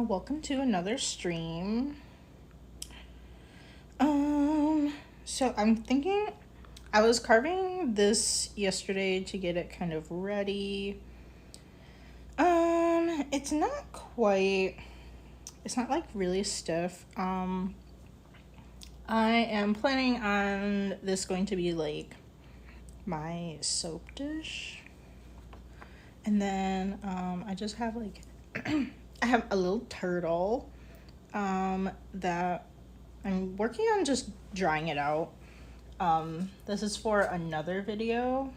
Welcome to another stream. So I'm thinking I was carving this yesterday to get it kind of ready. It's not quite, it's not like really stiff. I am planning on this going to be like my soap dish. And then I just have like I have a little turtle that I'm working on just drying it out. This is for another video.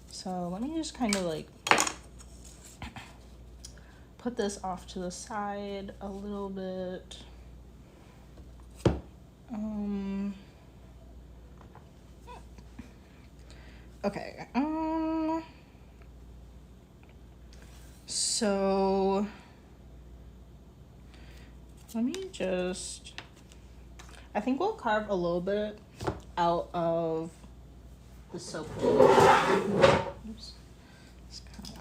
So let me just kind of like put this off to the side a little bit. Okay. So let me just, I think we'll carve a little bit out of the soap. Oops, it's kind of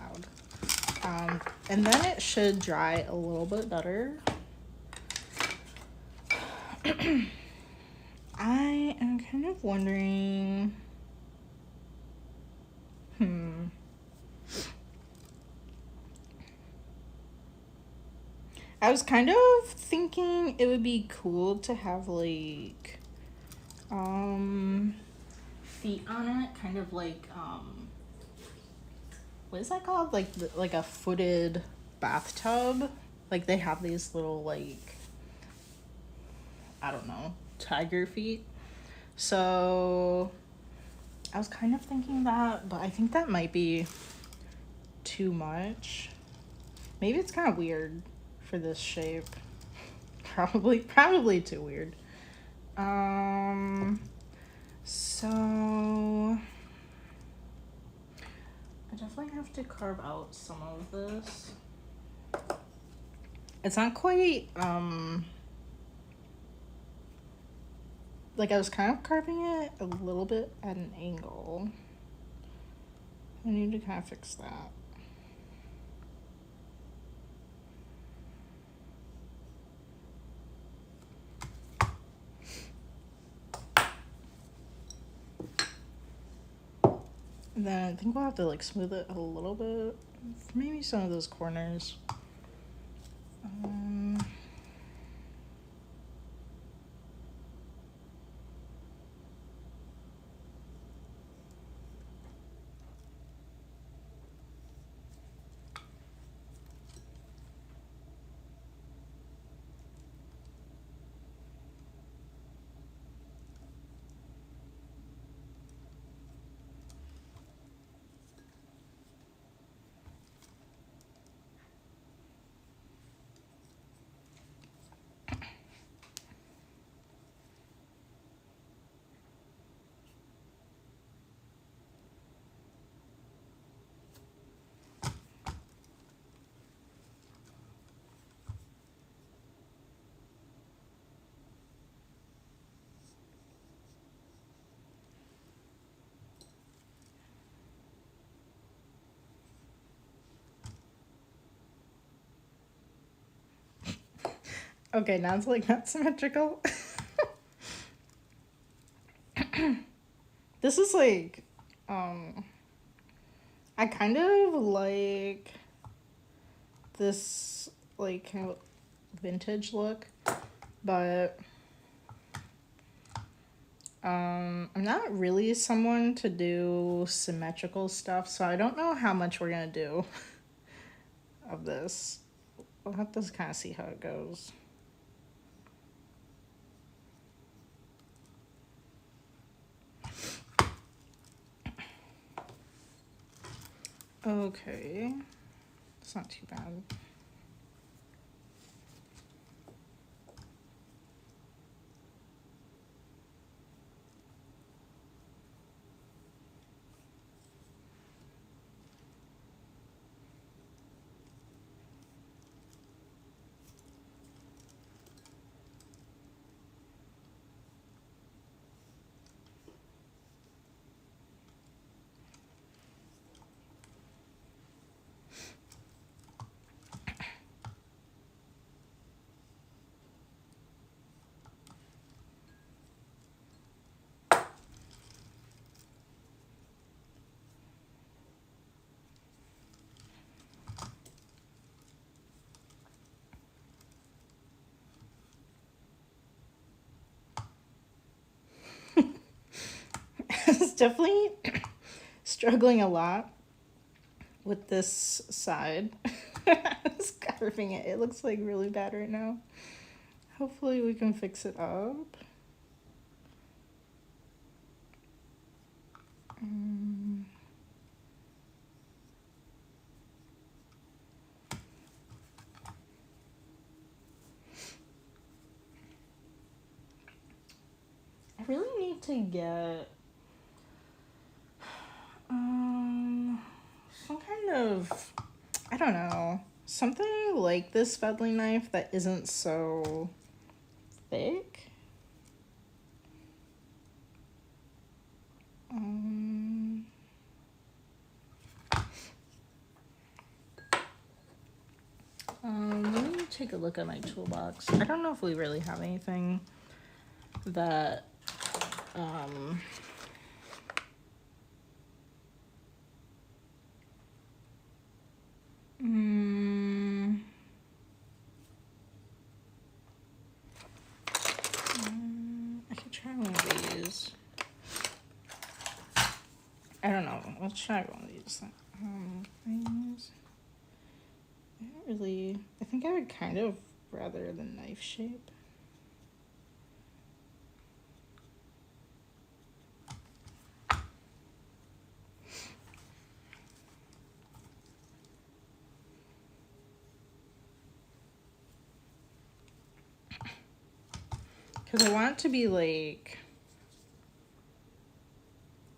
loud. And then it should dry a little bit better. I am kind of wondering, I was kind of thinking it would be cool to have like feet on it, kind of like what is that called? Like a footed bathtub. Like they have these little like, I don't know, tiger feet. So I was kind of thinking that, but I think that might be too much. Maybe it's kind of weird for this shape. Probably too weird. So I definitely have to carve out some of this. It's not quite like I was kind of carving it a little bit at an angle. I need to kind of fix that. And then I think we'll have to like smooth it a little bit. Maybe some of those corners. Okay, now it's like not symmetrical. This is like, I kind of like this like kind of vintage look, but I'm not really someone to do symmetrical stuff, so I don't know how much we're gonna do of this. We'll have to kind of see how it goes. Okay, it's not too bad. definitely struggling a lot with this side. Just carving it. It looks like really bad right now. Hopefully we can fix it up. I really need to get some kind of, I don't know, something like this feathering knife that isn't so thick. Let me take a look at my toolbox. I don't know if we really have anything that I could try one of these. I don't know. Let's try one of these things. I don't really. I think I would kind of rather the knife shape. Because I want it to be like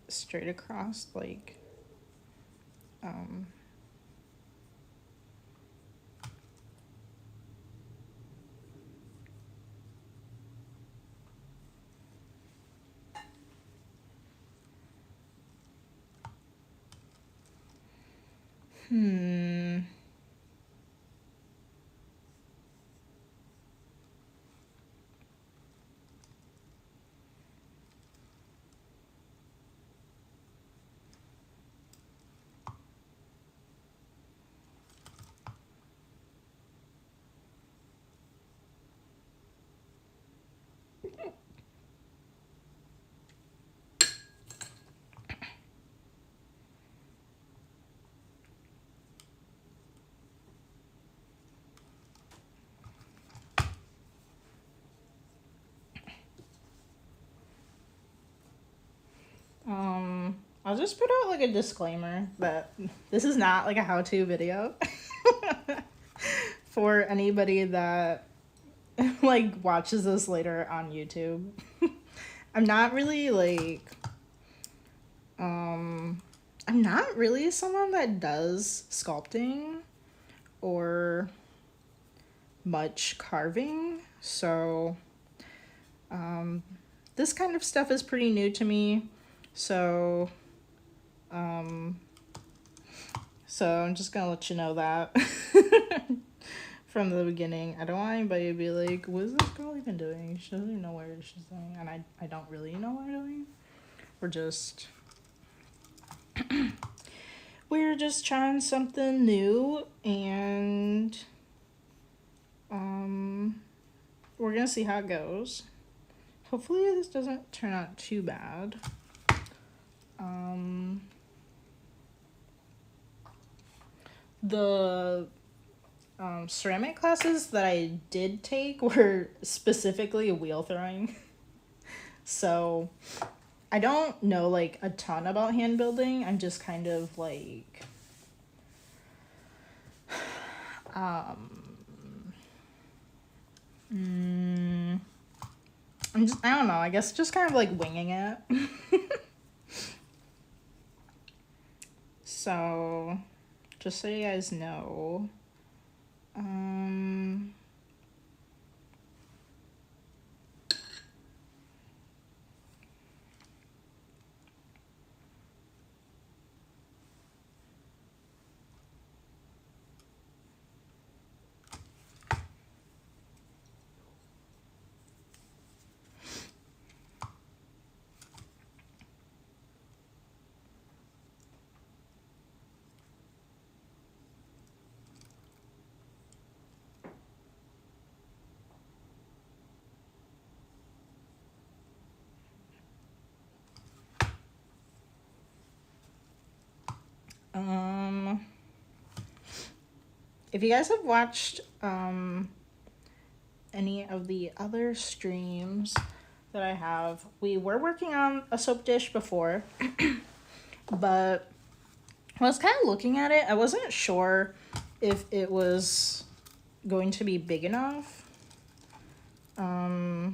straight across, like I'll just put out like a disclaimer that this is not like a how-to video for anybody that like watches this later on YouTube. I'm not really like I'm not really someone that does sculpting or much carving, so this kind of stuff is pretty new to me. So I'm just gonna let you know that from the beginning. I don't want anybody to be like, what is this girl even doing? She doesn't even know what she's doing. And I don't really know what I'm doing. We're just trying something new, and we're gonna see how it goes. Hopefully this doesn't turn out too bad. The ceramic classes that I did take were specifically wheel throwing. So I don't know like a ton about hand building. I'm just kind of like I don't know, I guess just kind of like winging it. So just so you guys know, Um, if you guys have watched any of the other streams that I have, we were working on a soap dish before, but I was kind of looking at it. I wasn't sure if it was going to be big enough. I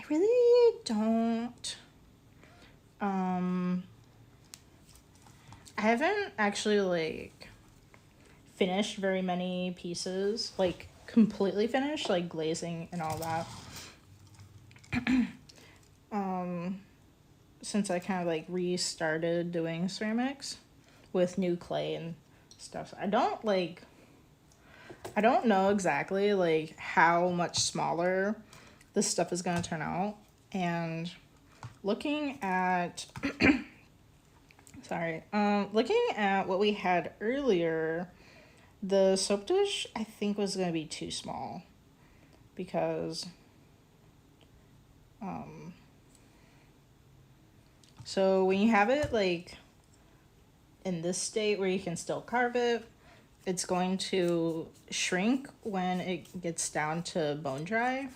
really don't. I haven't actually like finished very many pieces, like completely finished, like glazing and all that. Since I kind of like restarted doing ceramics with new clay and stuff. I don't know exactly like how much smaller this stuff is going to turn out. And looking at looking at what we had earlier, the soap dish I think was going to be too small because so when you have it like in this state where you can still carve it, it's going to shrink when it gets down to bone dry.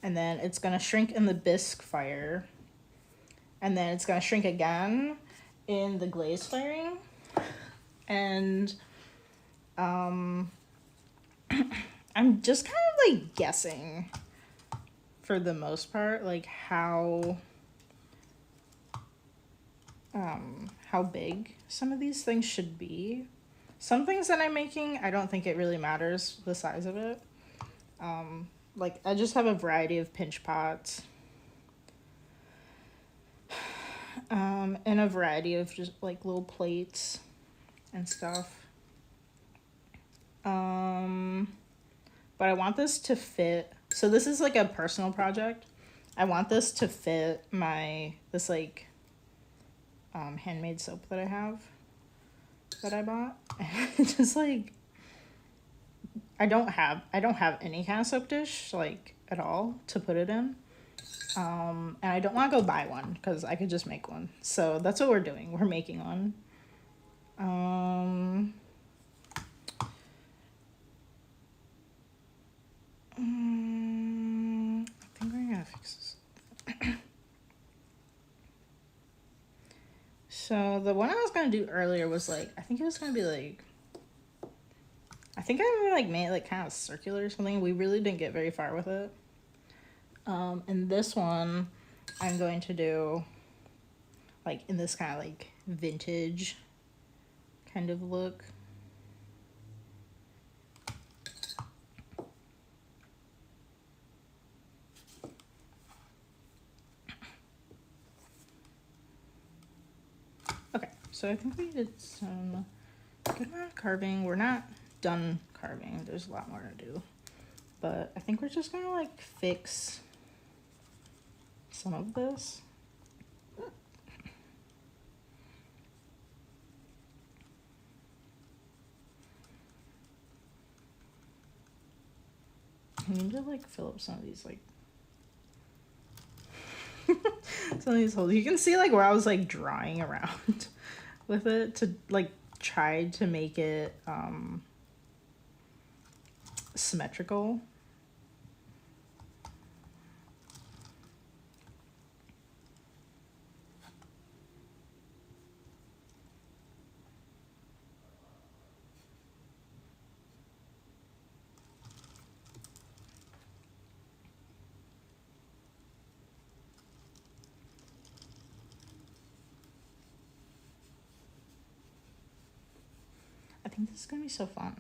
And then it's going to shrink in the bisque fire. And then it's going to shrink again in the glaze firing. And I'm just kind of like guessing for the most part, like how big some of these things should be. Some things that I'm making, I don't think it really matters the size of it. Like I just have a variety of pinch pots. And a variety of just like little plates and stuff. But I want this to fit. So this is like a personal project. I want this to fit this like handmade soap that I have that I bought. Just like I don't have any kind of soap dish like at all to put it in. And I don't want to go buy one because I could just make one. So that's what we're doing. We're making one. I think we're gonna fix this. So the one I was gonna do earlier was like, I think it was gonna be like, I think I like made it like kind of circular or something. We really didn't get very far with it. And this one I'm going to do like in this kind of like vintage kind of look. Okay, so I think we did some good amount of carving. We're not done carving. There's a lot more to do. But I think we're just gonna like fix some of this. I need to like fill up some of these like some of these holes. You can see like where I was like drawing around with it to like try to make it symmetrical. I think this is gonna be so fun.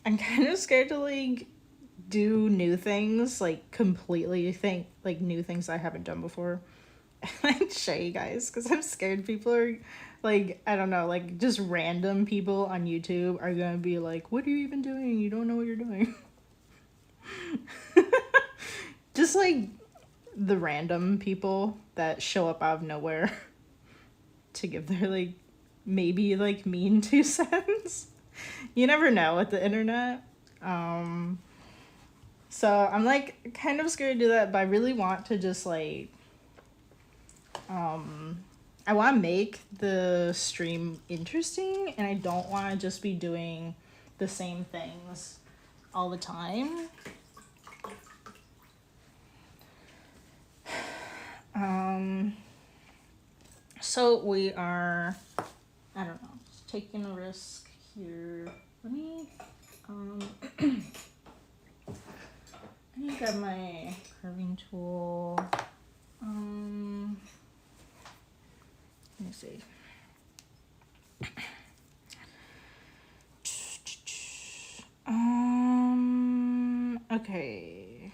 I'm kind of scared to like do new things, like completely think like new things I haven't done before. Like show you guys because I'm scared people are like, I don't know, like just random people on YouTube are gonna be like, what are you even doing? You don't know what you're doing. Just like the random people that show up out of nowhere to give their like maybe like mean 2 cents. You never know with the internet. So I'm like kind of scared to do that, but I really want to just like I want to make the stream interesting, and I don't want to just be doing the same things all the time. So we are, I don't know, just taking a risk here. Let me I need to grab my curving tool. Let me see. Okay.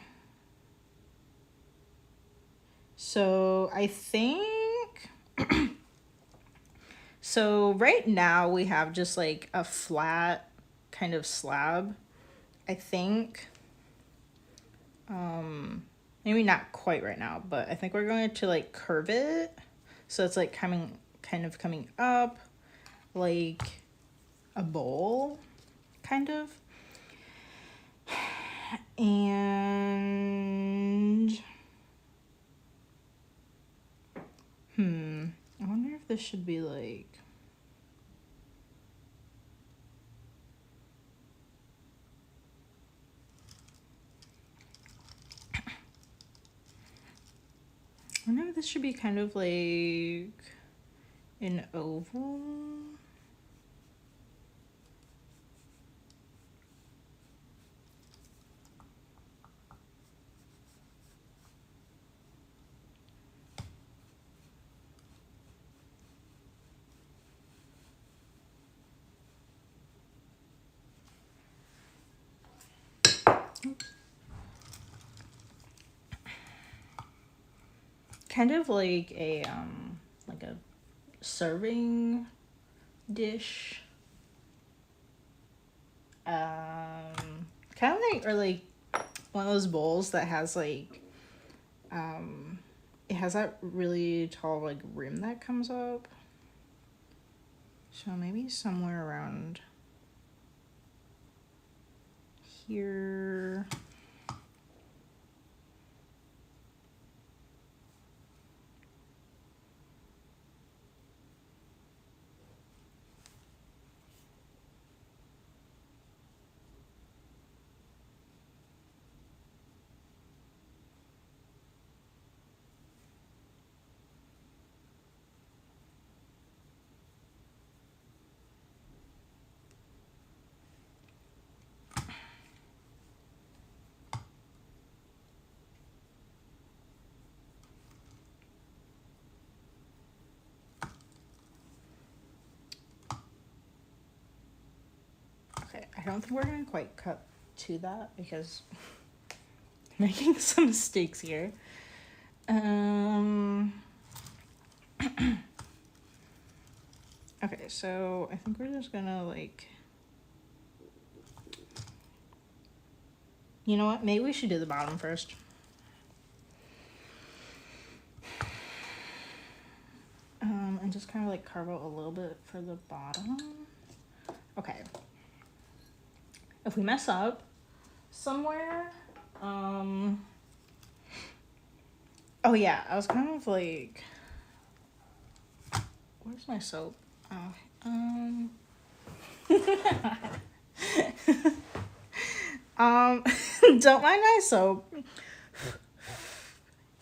So I think so right now we have just like a flat kind of slab. I think maybe not quite right now, but I think we're going to like curve it. So it's like coming up like a bowl kind of. And I wonder if this should be like I wonder if this should be kind of like an oval. Kind of like a serving dish. Kind of like, or like one of those bowls that has like it has that really tall like rim that comes up. So maybe somewhere around here. Okay, I don't think we're gonna quite cut to that because I'm making some mistakes here. Okay, so I think we're just gonna like, you know what? Maybe we should do the bottom first. And just kind of like carve out a little bit for the bottom. Okay. If we mess up somewhere, oh yeah, I was kind of like, where's my soap? Oh, don't mind my soap.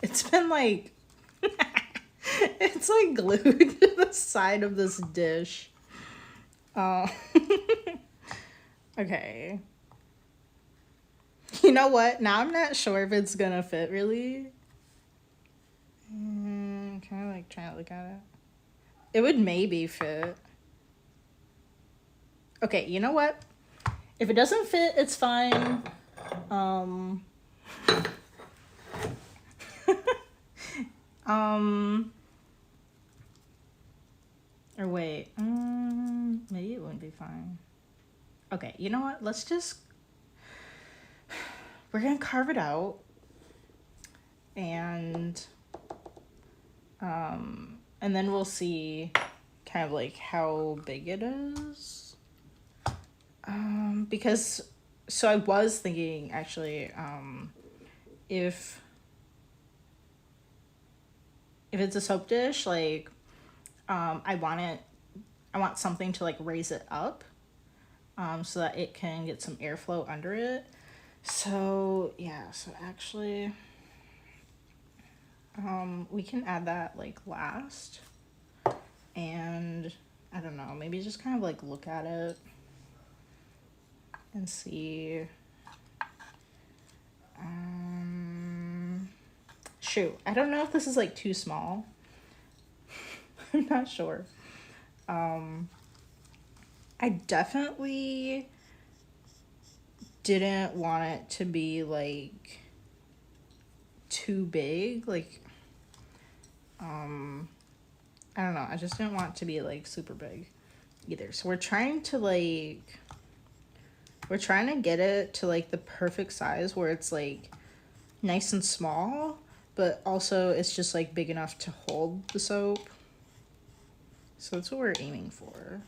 It's been like, it's like glued to the side of this dish. Okay. You know what? Now I'm not sure if it's gonna fit really. Kind of like trying to look at it. It would maybe fit. Okay, you know what? If it doesn't fit, it's fine. Or wait, maybe it wouldn't be fine. Okay, you know what? Let's just, we're gonna carve it out, and then we'll see kind of like how big it is. Because so I was thinking actually, if it's a soap dish, like, I want it, I want something to like raise it up, so that it can get some airflow under it. So yeah, so actually, we can add that like last, and I don't know, maybe just kind of like look at it and see. Shoot, I don't know if this is like too small. I'm not sure. I definitely didn't want it to be like too big. Like, I don't know. I just didn't want it to be like super big either. So we're trying to get it to like the perfect size where it's like nice and small, but also it's just like big enough to hold the soap. So that's what we're aiming for.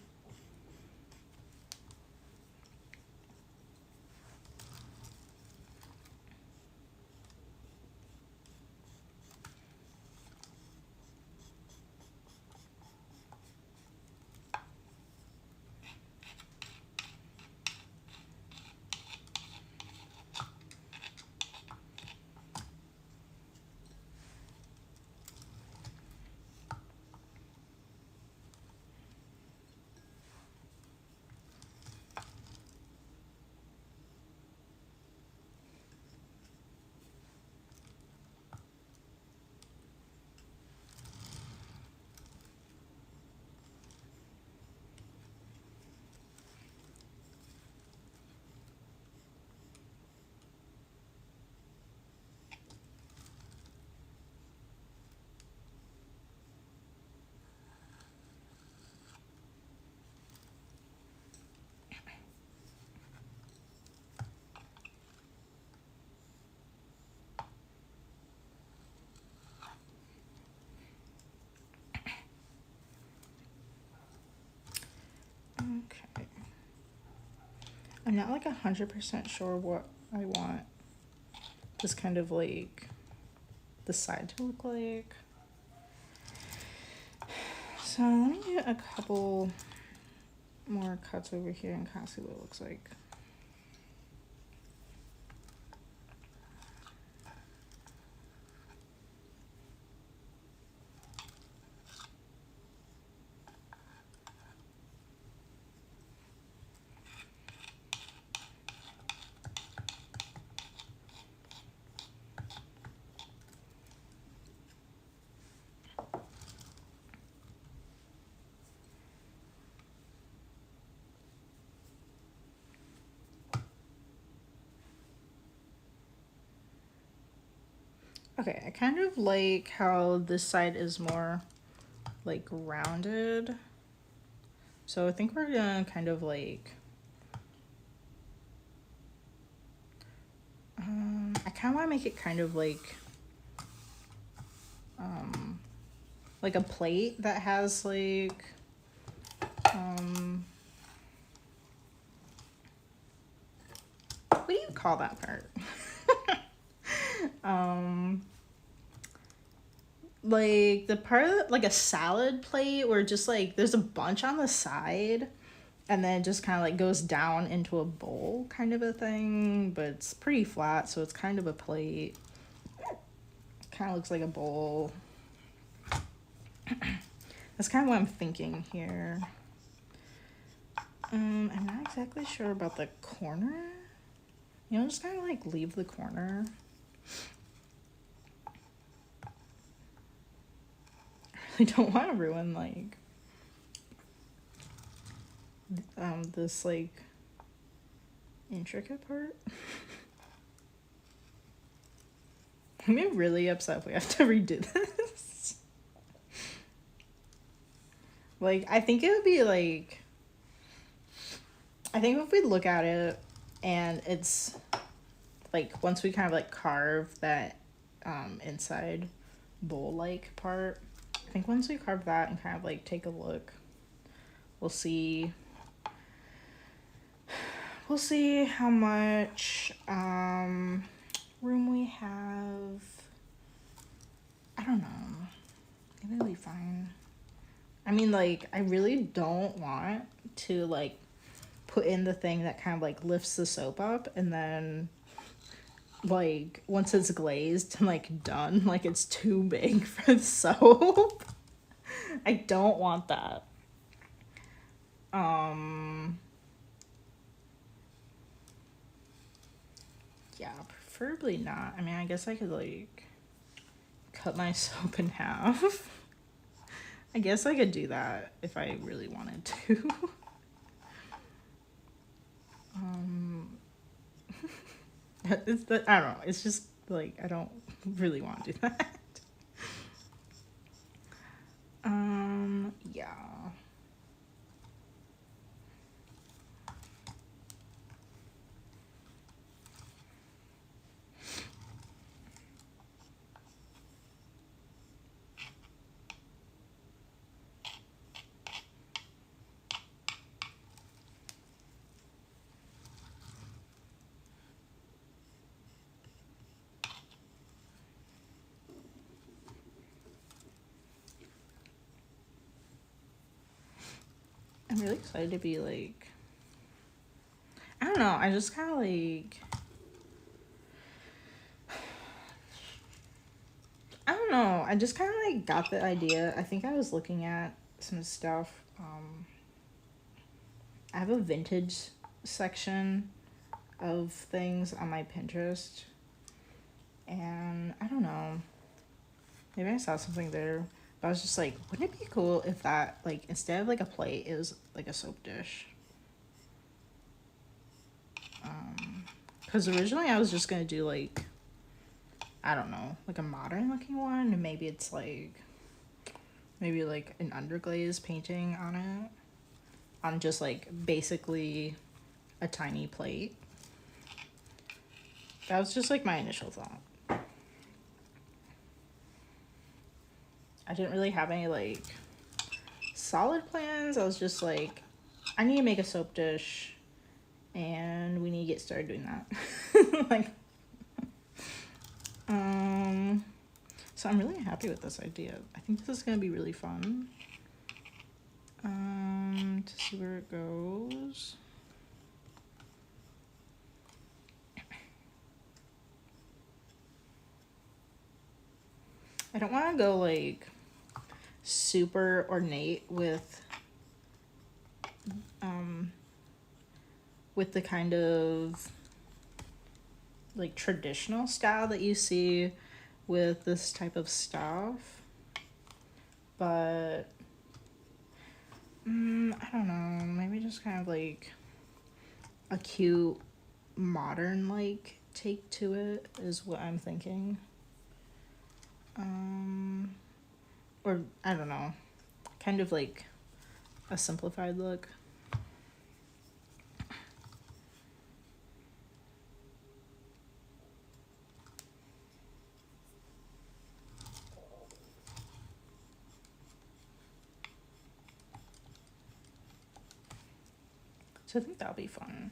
Okay. I'm not like 100% sure what I want this kind of like the side to look like. So let me do a couple more cuts over here and kind of see what it looks like. Okay, I kind of like how this side is more like rounded. So I think we're gonna kind of like, I kind of want to make it kind of like a plate that has like, what do you call that part? Like the part of, like a salad plate where just like there's a bunch on the side and then it just kind of like goes down into a bowl kind of a thing, but it's pretty flat, so it's kind of a plate. Kind of looks like a bowl. That's kind of what I'm thinking here. I'm not exactly sure about the corner. You know, just kind of like leave the corner. I really don't want to ruin like this like intricate part. I'm gonna be really upset if we have to redo this. Like, I think it would be like, I think if we look at it and it's like once we kind of like carve that inside bowl like part, I think once we carve that and kind of like take a look, we'll see we'll see how much room we have. I don't know. Maybe it'll be fine. I mean, like, I really don't want to, like, put in the thing that kind of, like, lifts the soap up, and then, like, once it's glazed and, like, done, like, it's too big for the soap. I don't want that. Yeah, preferably not. I mean, I guess I could, like, cut my soap in half. I guess I could do that if I really wanted to. I don't know. It's just, like, I don't really want to do that. Yeah. I'm really excited to be, like, I don't know, I just kind of, like, I don't know, I just kind of, like, got the idea. I think I was looking at some stuff. I have a vintage section of things on my Pinterest, and I don't know, maybe I saw something there, but I was just like, wouldn't it be cool if that, like, instead of, like, a plate, it was, like, a soap dish? Because originally I was just gonna do, like, I don't know, like a modern looking one, and maybe it's like, maybe like an underglaze painting on it, on just like basically a tiny plate. That was just like my initial thought. I didn't really have any like solid plans. I was just like, I need to make a soap dish, and we need to get started doing that. Like, so I'm really happy with this idea. I think this is gonna be really fun. To see where it goes. I don't want to go like super ornate with the kind of like traditional style that you see with this type of stuff, but I don't know, maybe just kind of like a cute modern like take to it is what I'm thinking. Or I don't know, kind of like a simplified look. So I think that'll be fun.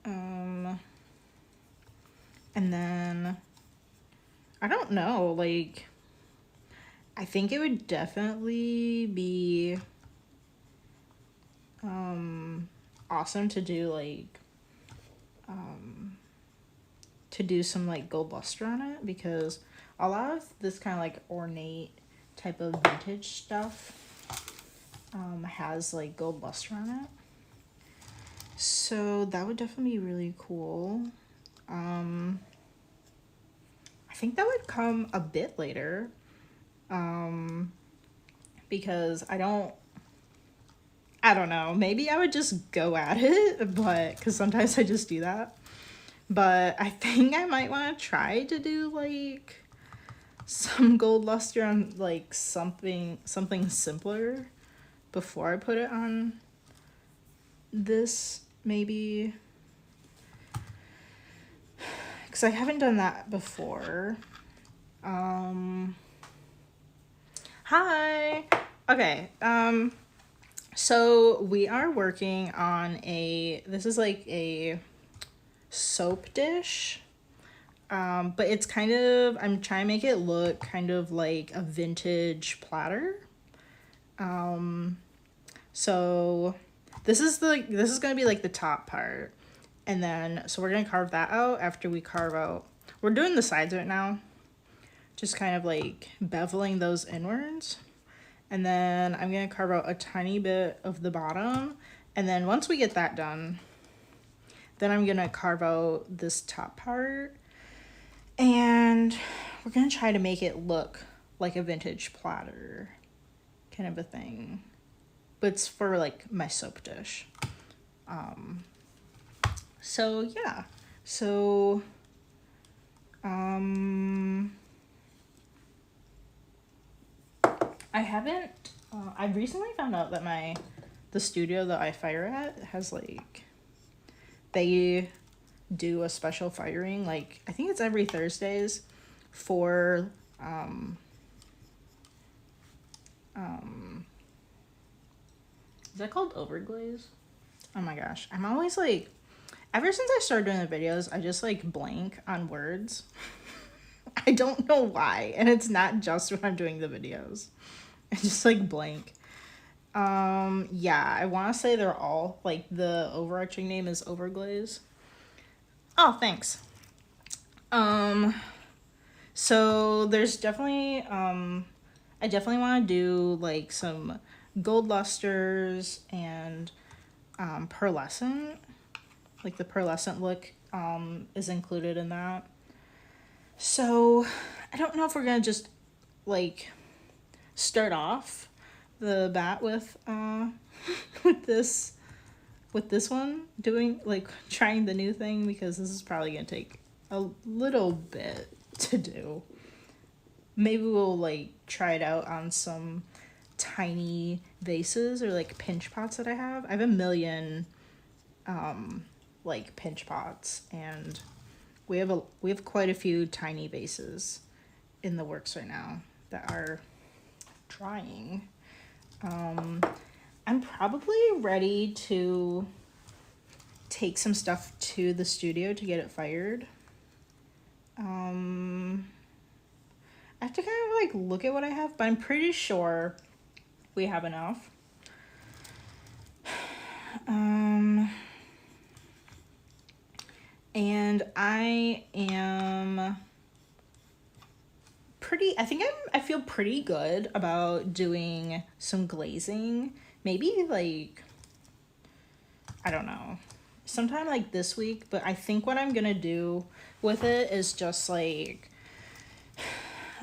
And then I don't know, like, I think it would definitely be awesome to do like to do some like gold luster on it, because a lot of this kind of like ornate type of vintage stuff has like gold luster on it. So that would definitely be really cool. I think that would come a bit later, because I don't know, maybe I would just go at it, but because sometimes I just do that. But I think I might want to try to do like some gold luster on like something simpler before I put it on this, maybe, because I haven't done that before. Hi. Okay. So we are working on this is like a soap dish. But it's kind of, I'm trying to make it look kind of like a vintage platter. So this is going to be like the top part. And then, so we're going to carve that out after we carve out, we're doing the sides right now. Just kind of like beveling those inwards. And then I'm going to carve out a tiny bit of the bottom. And then once we get that done, then I'm going to carve out this top part. And we're going to try to make it look like a vintage platter kind of a thing. But it's for like my soap dish. So yeah. So I haven't I recently found out that the studio that I fire at has like, they do a special firing, like I think it's every Thursdays for is that called overglaze? Oh my gosh, I'm always like, ever since I started doing the videos, I just like blank on words. I don't know why, and it's not just when I'm doing the videos. I just like blank. Yeah, I want to say they're all like, the overarching name is overglaze. Oh, thanks. So there's definitely, I definitely want to do like some gold lusters and pearlescent. Like the pearlescent look is included in that. So I don't know if we're gonna just like start off the bat with with this one, doing like trying the new thing, because this is probably gonna take a little bit to do. Maybe we'll like try it out on some tiny vases or like pinch pots that I have. I have a million like pinch pots, and we have quite a few tiny vases in the works right now that are drying. I'm probably ready to take some stuff to the studio to get it fired. I have to kind of like look at what I have, but I'm pretty sure we have enough. And I am I feel pretty good about doing some glazing. Maybe like, I don't know, sometime like this week, but I think what I'm gonna do with it is just like,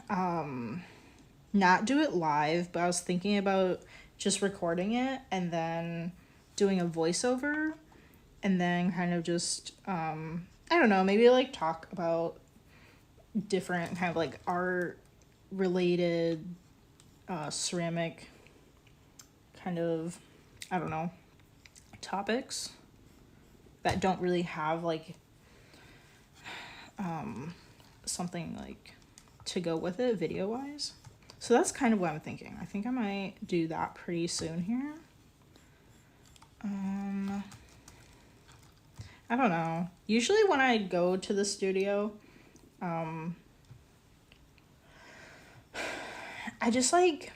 not do it live, but I was thinking about just recording it and then doing a voiceover, and then kind of just, I don't know, maybe like talk about different kind of like art related, ceramic kind of, I don't know, topics that don't really have like, something like to go with it video wise. So that's kind of what I'm thinking. I think I might do that pretty soon here. I don't know. Usually when I go to the studio, I just like,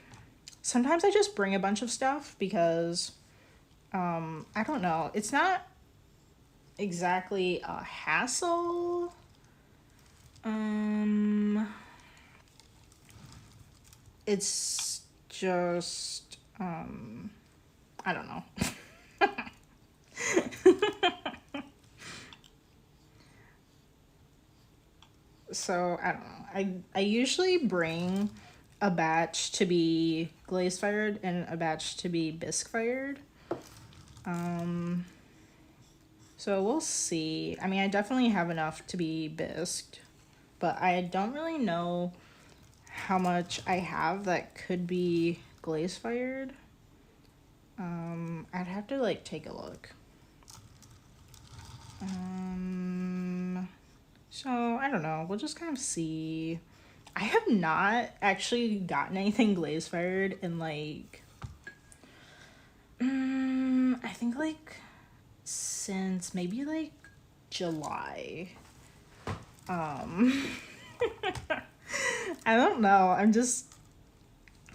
sometimes I just bring a bunch of stuff because, I don't know. It's not exactly a hassle. It's just, I don't know. So I don't know. I usually bring a batch to be glaze fired and a batch to be bisque fired. So we'll see. I mean, I definitely have enough to be bisqued, but I don't really know how much I have that could be glaze fired. I'd have to like take a look. So I don't know. We'll just kind of see. I have not actually gotten anything glaze fired in like, like since maybe like July. I don't know.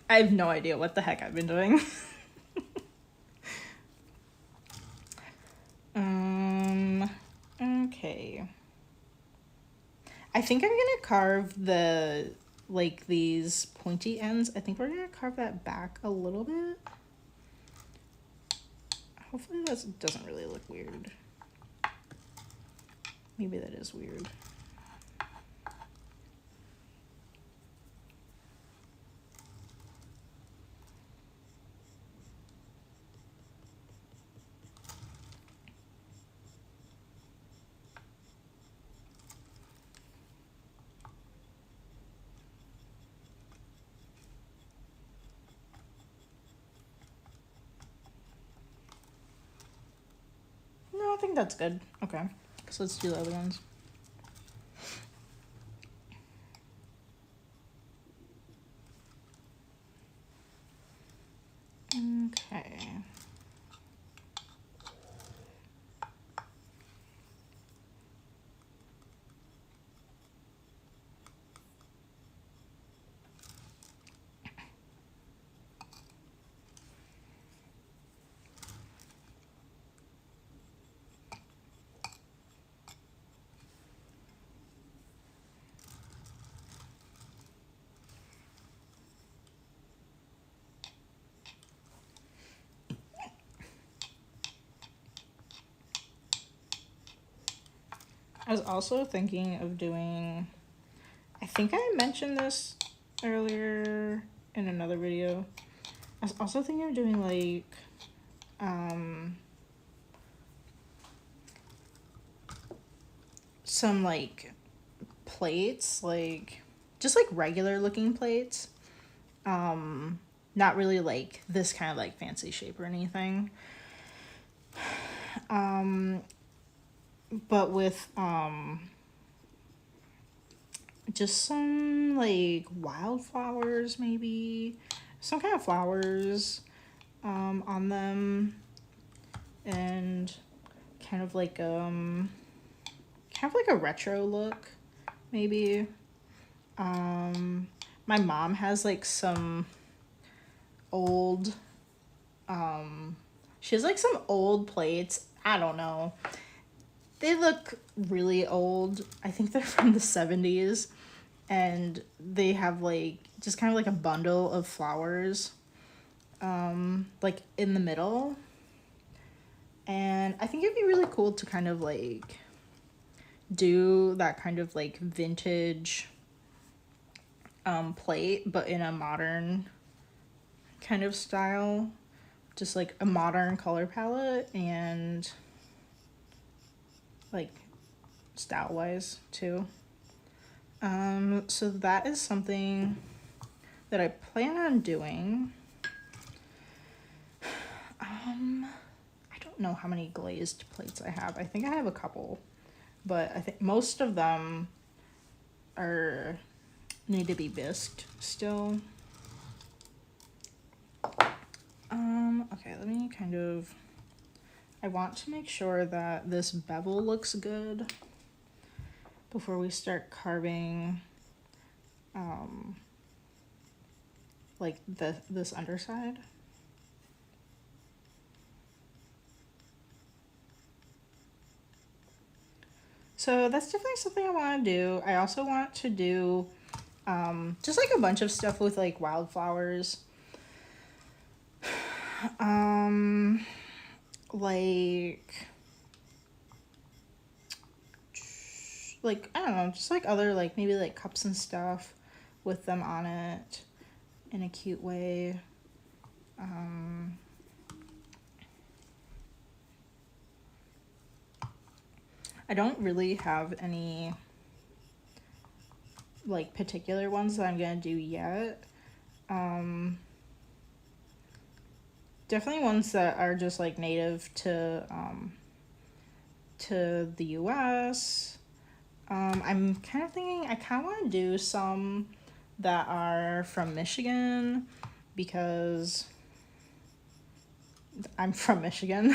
I have no idea what the heck I've been doing. Okay. I think I'm gonna carve these pointy ends. I think we're gonna carve that back a little bit. Hopefully that doesn't really look weird. Maybe that is weird. No, I think that's good. Okay, so let's do the other ones. Okay. I was also thinking of doing, I think I mentioned this earlier in another video. I was also thinking of doing like, some like plates, like just like regular looking plates. Not really like this kind of like fancy shape or anything. But with just some like wildflowers, maybe some kind of flowers on them, and kind of like a retro look, maybe. My mom has like some old she has like some old plates. I don't know. They look really old. I think they're from the 70s, and they have like just kind of like a bundle of flowers like in the middle. And I think it'd be really cool to kind of like do that kind of like vintage plate, but in a modern kind of style. Just like a modern color palette and like style wise too. So that is something that I plan on doing. I don't know how many glazed plates I have. I think I have a couple, but I think most of them need to be bisqued still. Okay, let me I want to make sure that this bevel looks good before we start carving like this underside. So that's definitely something I want to do. I also want to do just like a bunch of stuff with like wildflowers. Like I don't know, just like other like maybe like cups and stuff with them on it in a cute way. I don't really have any like particular ones that I'm gonna do yet. Definitely ones that are just like native to the US. I'm kind of thinking I kind of want to do some that are from Michigan because I'm from Michigan.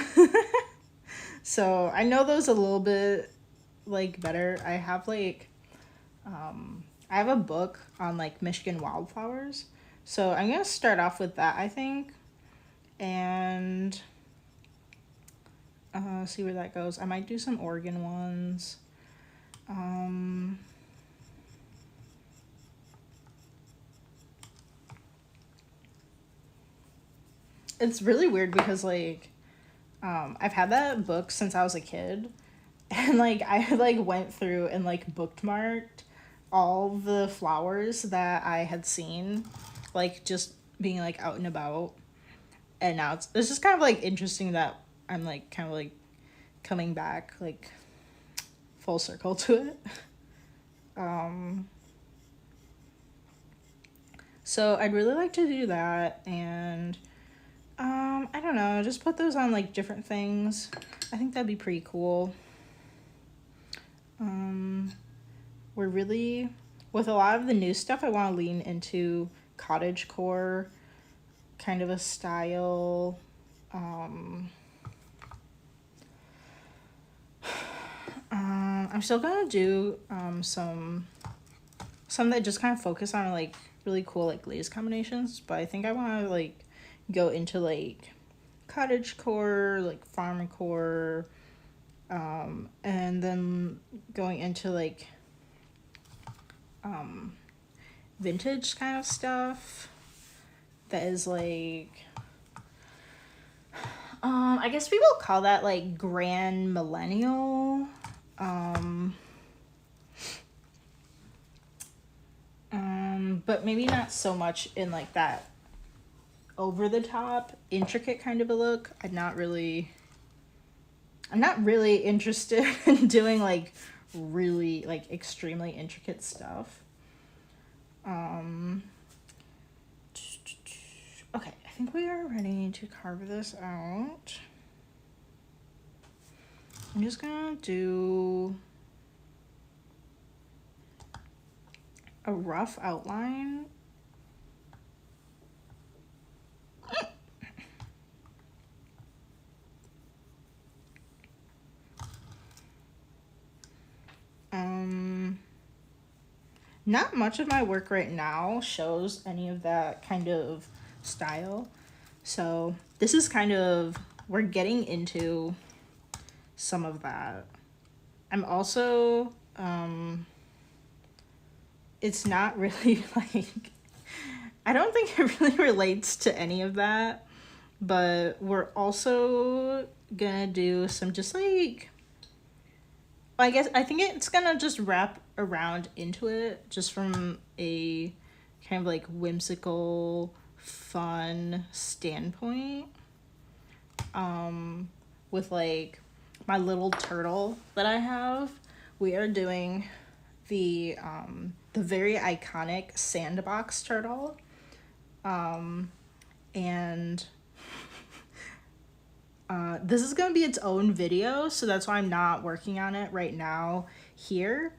So I know those a little bit like better. I have a book on like Michigan wildflowers. So I'm gonna start off with that, I think, and see where that goes. I might do some Oregon ones. Um, it's really weird because like I've had that book since I was a kid, and like I like went through and like bookmarked all the flowers that I had seen, like just being like out and about. And now it's just kind of like interesting that I'm like kind of like coming back like full circle to it. Um, so I'd really like to do that, and I don't know, just put those on like different things. I think that'd be pretty cool. Um, we're really with a lot of the new stuff. I want to lean into cottage core kind of a style. Um, I'm still gonna do some that just kind of focus on like really cool like glaze combinations, but I think I want to like go into like cottage core, like farm core, and then going into like vintage kind of stuff that is like I guess people call that like grand millennial. But maybe not so much in like that over the top intricate kind of a look. I'm not really interested in doing like really like extremely intricate stuff. Okay, I think we are ready to carve this out. I'm just gonna do a rough outline. Not much of my work right now shows any of that kind of style. So this is kind of, we're getting into some of that. I'm also, it's not really like, I don't think it really relates to any of that, but we're also gonna do some just like, I think it's gonna just wrap around into it just from a kind of like whimsical, fun standpoint. With like my little turtle that I have, we are doing the very iconic sandbox turtle. And this is gonna be its own video, so that's why I'm not working on it right now here.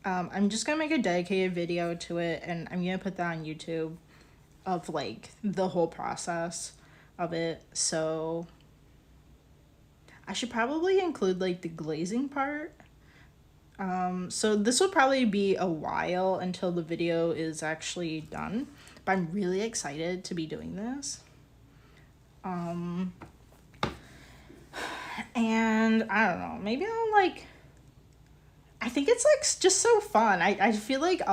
I'm just gonna make a dedicated video to it, and I'm gonna put that on YouTube of like the whole process of it. So I should probably include like the glazing part. So this will probably be a while until the video is actually done, but I'm really excited to be doing this. And I don't know, maybe I'll like, I think it's like just so fun. I feel like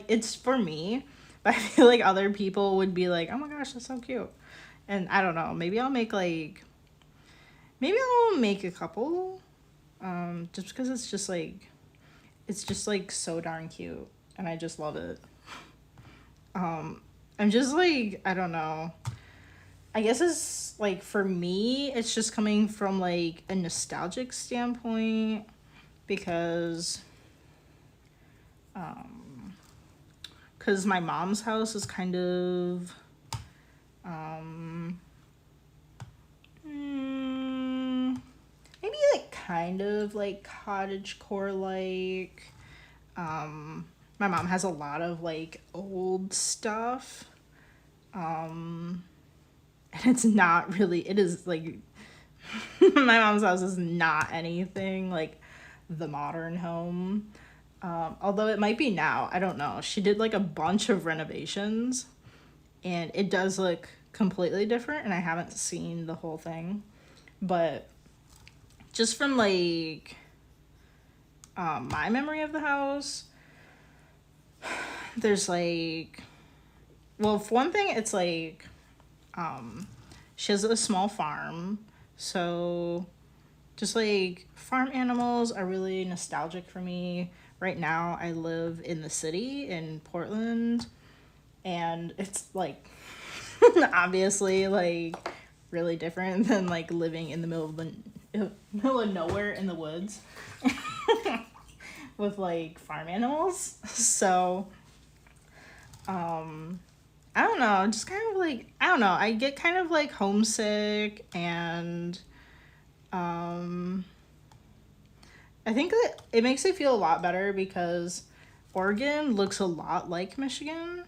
it's for me, but I feel like other people would be like, oh my gosh, that's so cute. And I don't know, maybe I'll make a couple, just because it's just like so darn cute, and I just love it. I'm just like, I don't know. I guess it's like for me, it's just coming from like a nostalgic standpoint because because my mom's house is kind of maybe like kind of like cottage core like. My mom has a lot of like old stuff, And it's not really, it is like, my mom's house is not anything like the modern home. Although it might be now, I don't know. She did like a bunch of renovations and it does look completely different, and I haven't seen the whole thing. But just from like my memory of the house, there's like, well, for one thing, it's like she has a small farm, so just like farm animals are really nostalgic for me. Right now I live in the city in Portland, and it's like obviously like really different than like living in the middle of nowhere in the woods with like farm animals. So I don't know, just kind of like, I don't know, I get kind of like homesick, and I think that it makes it feel a lot better because Oregon looks a lot like Michigan.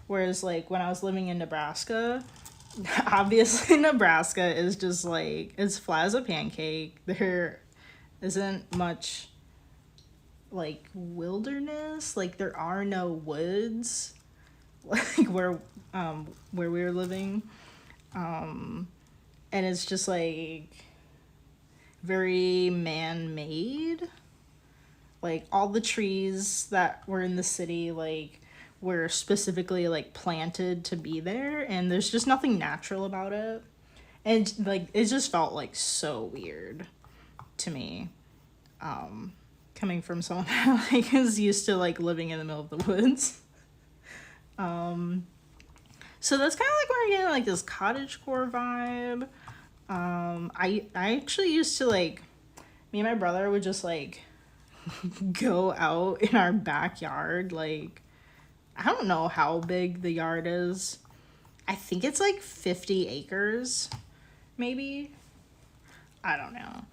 Whereas, like, when I was living in Nebraska, obviously Nebraska is just like, it's flat as a pancake. There isn't much, like, wilderness. Like, there are no woods, like, where we were living. And it's just, like, very man-made. Like, all the trees that were in the city, like, were specifically like planted to be there, and there's just nothing natural about it, and like it just felt like so weird to me, coming from someone that like is used to like living in the middle of the woods. So that's kind of like where I'm getting like this cottagecore vibe. I actually used to like, me and my brother would just like go out in our backyard. Like, I don't know how big the yard is. I think it's like 50 acres, maybe. I don't know.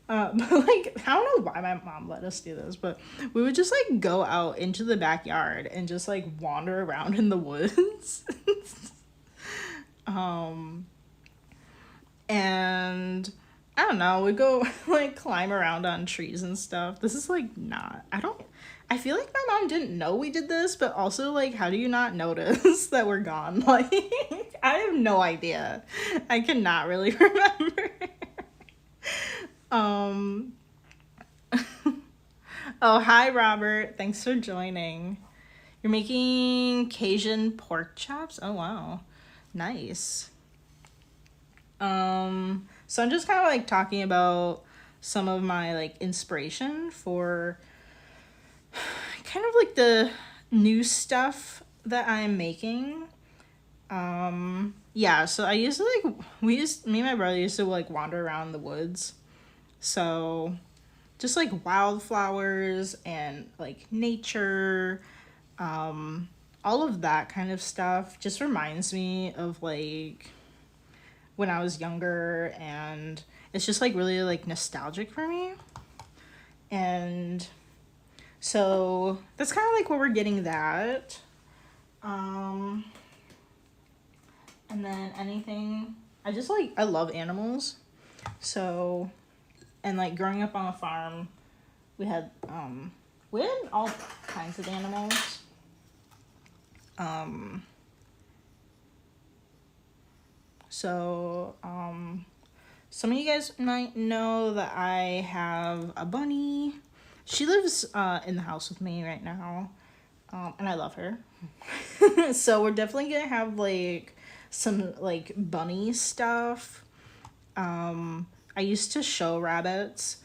But like, I don't know why my mom let us do this, but we would just like go out into the backyard and just like wander around in the woods. And I don't know, we go like climb around on trees and stuff. This is like not, I feel like my mom didn't know we did this, but also like, how do you not notice that we're gone? Like, I have no idea. I cannot really remember. Oh, hi Robert. Thanks for joining. You're making Cajun pork chops? Oh wow. Nice. So I'm just kind of like talking about some of my like inspiration for kind of like the new stuff that I'm making. Yeah, so I used to like, me and my brother used to like wander around the woods. So just like wildflowers and like nature, all of that kind of stuff just reminds me of like when I was younger, and it's just like really like nostalgic for me. And so that's kind of like where we're getting that. And then anything, I love animals. So, and like growing up on a farm, we had all kinds of animals. So, some of you guys might know that I have a bunny. She lives in the house with me right now, and I love her. So we're definitely gonna have like some like bunny stuff. I used to show rabbits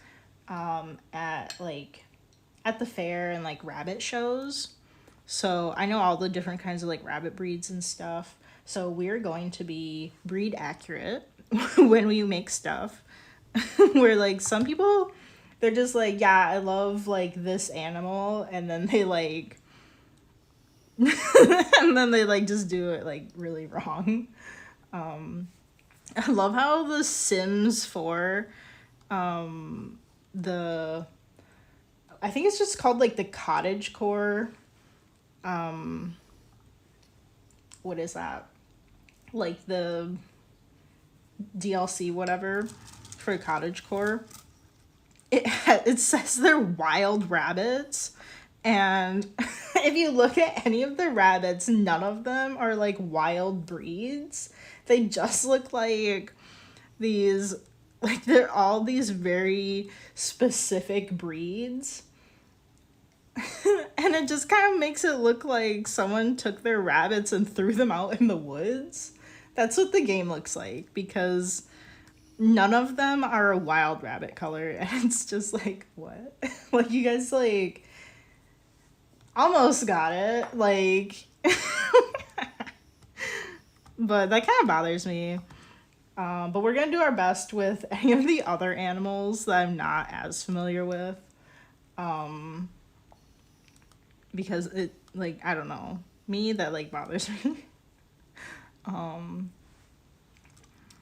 at the fair and like rabbit shows. So I know all the different kinds of like rabbit breeds and stuff. So we're going to be breed accurate when we make stuff. Where like some people, they're just like, yeah, I love like this animal, and then they like and then they like just do it like really wrong. I love how the Sims 4, the, I think it's just called like the cottage core what is that? Like the DLC, whatever, for cottagecore. It says they're wild rabbits, and if you look at any of the rabbits, none of them are like wild breeds. They just look like these, like they're all these very specific breeds. And it just kind of makes it look like someone took their rabbits and threw them out in the woods. That's what the game looks like, because none of them are a wild rabbit color. And it's just like, what? Like, you guys, like, almost got it. Like, but that kind of bothers me. But we're going to do our best with any of the other animals that I'm not as familiar with. Because it, like, I don't know. Me, that, like, bothers me.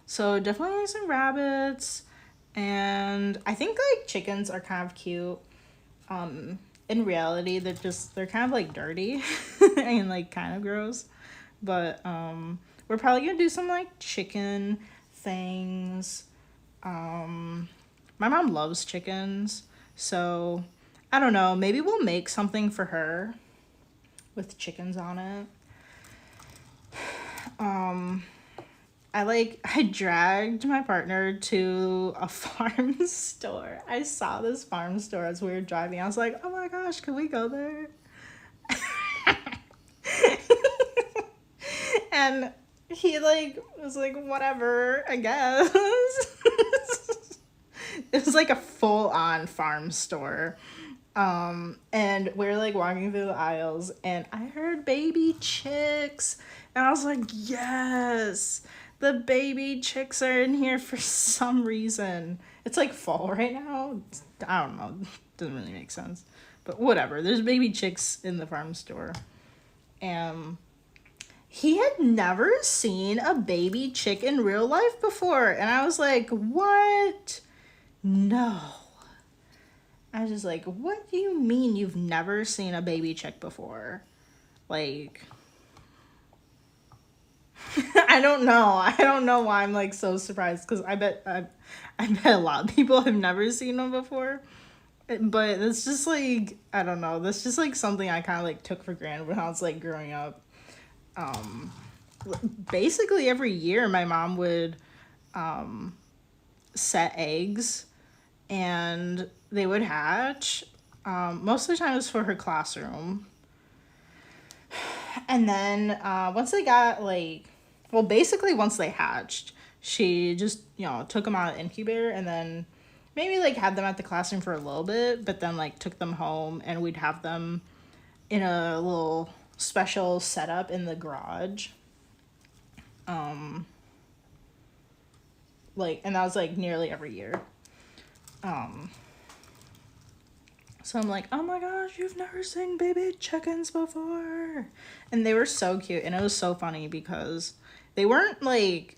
So definitely some rabbits. And I think, like, chickens are kind of cute. In reality, they're kind of, like, dirty. And, like, kind of gross. But, we're probably gonna do some, like, chicken things. My mom loves chickens, so I don't know, maybe we'll make something for her with chickens on it. I dragged my partner to a farm store. I saw this farm store as we were driving. I was like, oh my gosh, can we go there? And he, like, was like, whatever, I guess. It was like a full-on farm store. And we're, like, walking through the aisles, and I heard baby chicks, and I was like, yes, the baby chicks are in here for some reason. It's like fall right now. I don't know, doesn't really make sense, but whatever. There's baby chicks in the farm store. And he had never seen a baby chick in real life before, and I was like, what? No. I was just like, what do you mean you've never seen a baby chick before? Like, I don't know. I don't know why I'm, like, so surprised, because I bet a lot of people have never seen them before. But it's just, like, I don't know. That's just, like, something I kind of, like, took for granted when I was, like, growing up. Basically every year my mom would set eggs, and they would hatch. Most of the time it was for her classroom. And then once they got, like, well, basically once they hatched, she just, took them out of the incubator, and then maybe, like, had them at the classroom for a little bit, but then, like, took them home, and we'd have them in a little special setup in the garage. Like, and that was, like, nearly every year. So I'm like, oh my gosh, you've never seen baby chickens before. And they were so cute, and it was so funny because they weren't, like,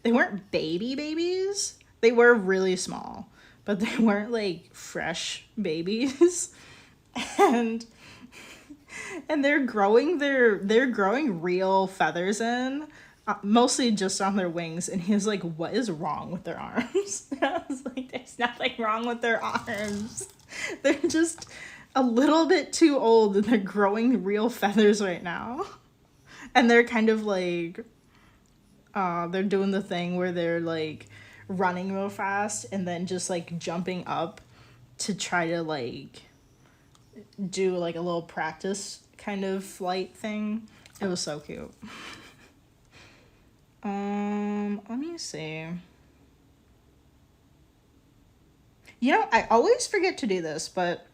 they weren't baby babies. They were really small, but they weren't, like, fresh babies. and they're growing real feathers in, mostly just on their wings. And he was like, what is wrong with their arms? And I was like, there's nothing wrong with their arms. They're just a little bit too old, and they're growing real feathers right now. And they're kind of like, they're doing the thing where they're, like, running real fast and then just, like, jumping up to try to, like, do, like, a little practice kind of flight thing. It was so cute. Let me see. I always forget to do this, but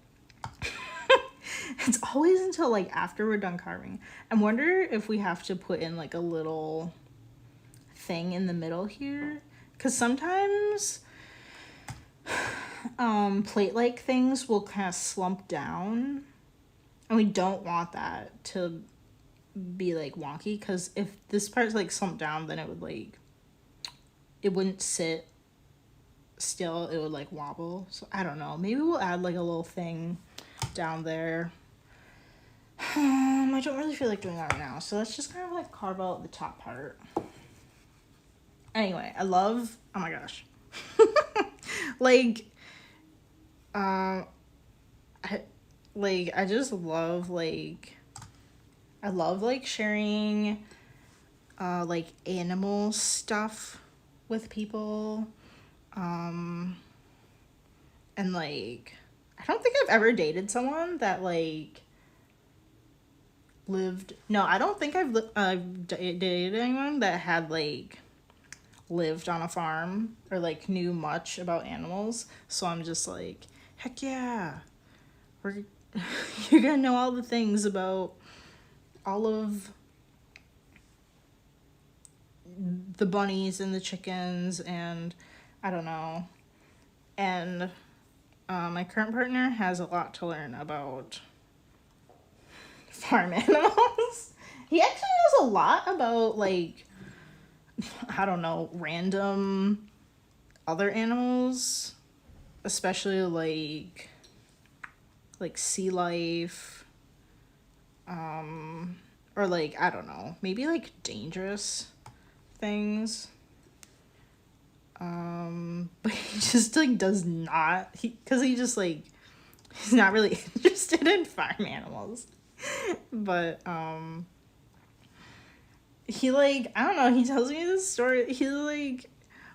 it's always until, like, after we're done carving. I wonder if we have to put in, like, a little thing in the middle here, because sometimes plate-like things will kind of slump down, and we don't want that to be, like, wonky, because if this part's, like, slumped down, then it would, like, it wouldn't sit still, it would, like, wobble. So I don't know, maybe we'll add, like, a little thing down there. I don't really feel like doing that right now, so let's just kind of like carve out the top part. Anyway, I love, oh my gosh. Like, I just love, like, I love, like, sharing, like, animal stuff with people. And, like, I don't think I've ever dated someone that, like, I don't think I've dated anyone that had, like, lived on a farm or, like, knew much about animals. So I'm just like, heck yeah. You're gonna know all the things about all of the bunnies and the chickens and I don't know. And my current partner has a lot to learn about farm animals. He actually knows a lot about, like, I don't know, random other animals, especially like sea life, or like, I don't know, maybe like dangerous things. But he just like does not, because he just like, he's not really interested in farm animals. But he like, I don't know, he tells me this story. He like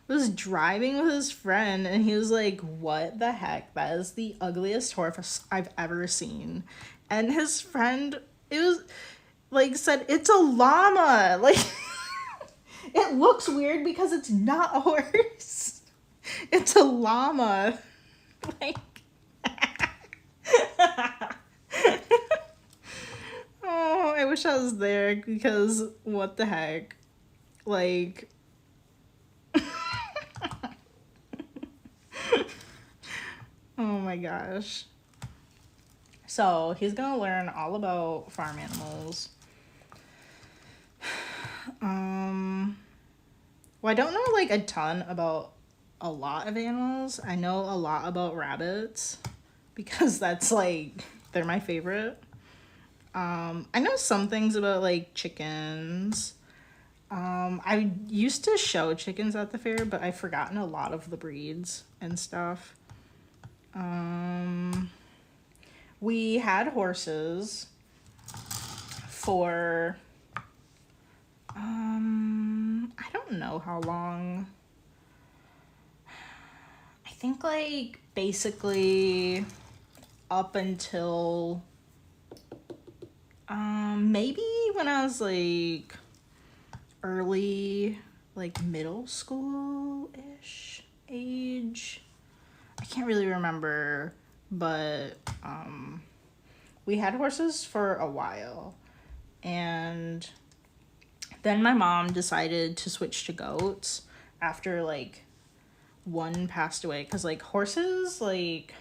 was driving with his friend and he was like, what the heck, that is the ugliest horse I've ever seen. And his friend, it was like, said it's a llama. Like, it looks weird because it's not a horse. It's a llama. Like, oh, I wish I was there because what the heck? Like, oh my gosh. So he's gonna learn all about farm animals. Well, I don't know like a ton about a lot of animals. I know a lot about rabbits because that's like, they're my favorite. I know some things about like chickens. I used to show chickens at the fair, but I've forgotten a lot of the breeds and stuff. We had horses for, I don't know how long. I think like basically up until, maybe when I was like early, like middle school-ish age. I can't really remember, but we had horses for a while. And then my mom decided to switch to goats after like one passed away, because like horses, like,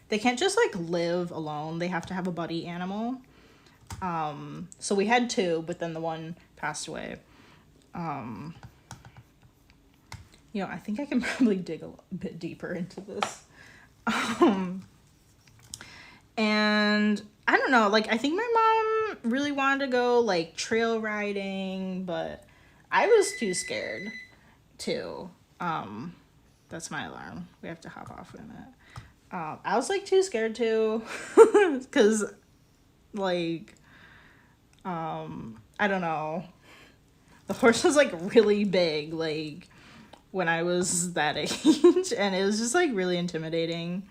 they can't just like live alone, they have to have a buddy animal. So we had two, but then the one passed away. You know, I think I can probably dig a bit deeper into this. And I don't know, like, I think my mom really wanted to go like trail riding, but I was too scared to. That's my alarm. We have to hop off in a minute. I was like too scared to, because like, I don't know. The horse was like really big, like when I was that age, and it was just like really intimidating.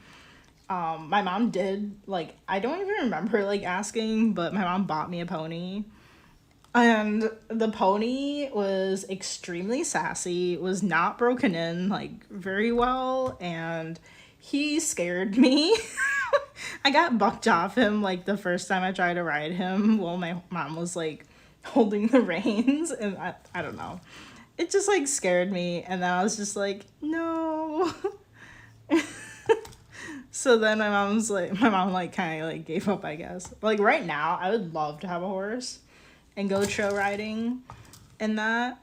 My mom did, like, I don't even remember like asking, but my mom bought me a pony. And the pony was extremely sassy, was not broken in like very well, and he scared me. I got bucked off him like the first time I tried to ride him while my mom was like holding the reins, and I don't know. It just like scared me, and then I was just like, no. So then my mom like kind of like gave up, I guess. Like right now, I would love to have a horse and go trail riding and that.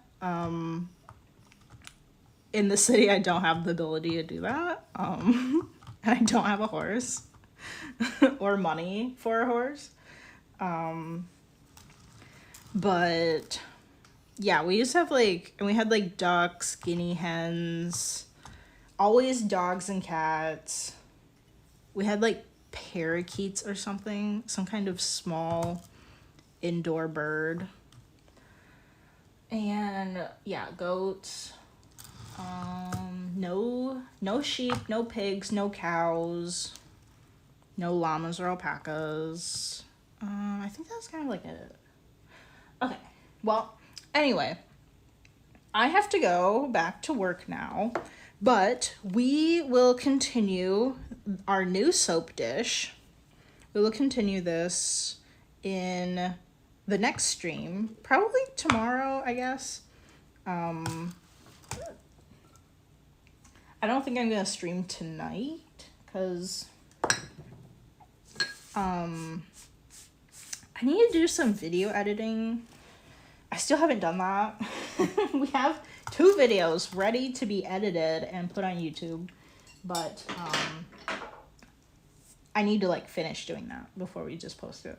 In the city, I don't have the ability to do that. And I don't have a horse or money for a horse. But yeah, we used to have like, and we had like ducks, guinea hens, always dogs and cats. We had like parakeets or something, some kind of small indoor bird. And yeah, goats. No sheep, no pigs, no cows, no llamas or alpacas. I think that's kind of like it. Okay, well, anyway, I have to go back to work now, but we will continue our new soap dish. We will continue this in the next stream, probably tomorrow, I guess. I don't think I'm gonna stream tonight because I need to do some video editing. I still haven't done that. We have 2 videos ready to be edited and put on YouTube, but I need to like finish doing that before we just post it.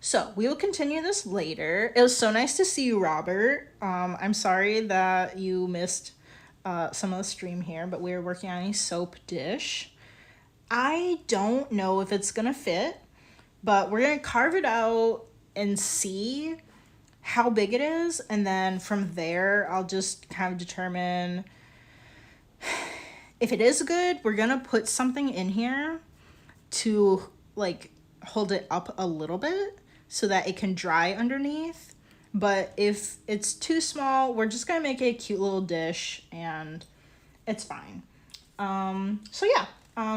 So we will continue this later. It was so nice to see you, Robert. I'm sorry that you missed some of the stream here, but we were working on a soap dish. I don't know if it's gonna fit, but we're gonna carve it out and see how big it is, and then from there I'll just kind of determine if it is good. We're gonna put something in here to like hold it up a little bit so that it can dry underneath. But if it's too small, we're just gonna make it a cute little dish and it's fine. So yeah.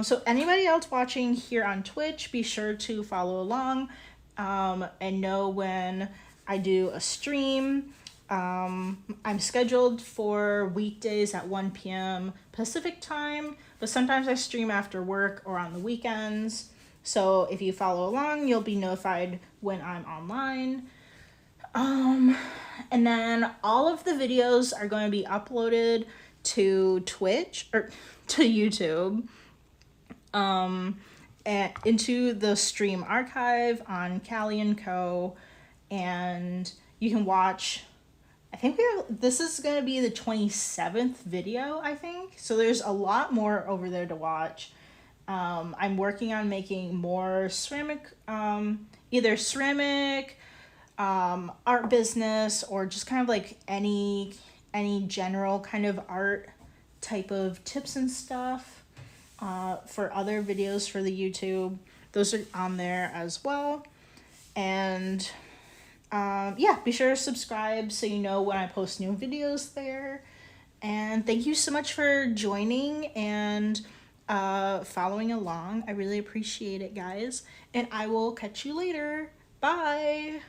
So anybody else watching here on Twitch, be sure to follow along and know when I do a stream. I'm scheduled for weekdays at 1 p.m. Pacific time, but sometimes I stream after work or on the weekends. So if you follow along, you'll be notified when I'm online. And then all of the videos are going to be uploaded to Twitch or to YouTube, and into the stream archive on Callie & Co. And you can watch, I think this is going to be the 27th video, I think. So there's a lot more over there to watch. I'm working on making more ceramic, either ceramic, art business, or just kind of like any general kind of art type of tips and stuff for other videos for the YouTube. Those are on there as well. And yeah, be sure to subscribe so you know when I post new videos there. And thank you so much for joining and following along. I really appreciate it, guys. And I will catch you later. Bye.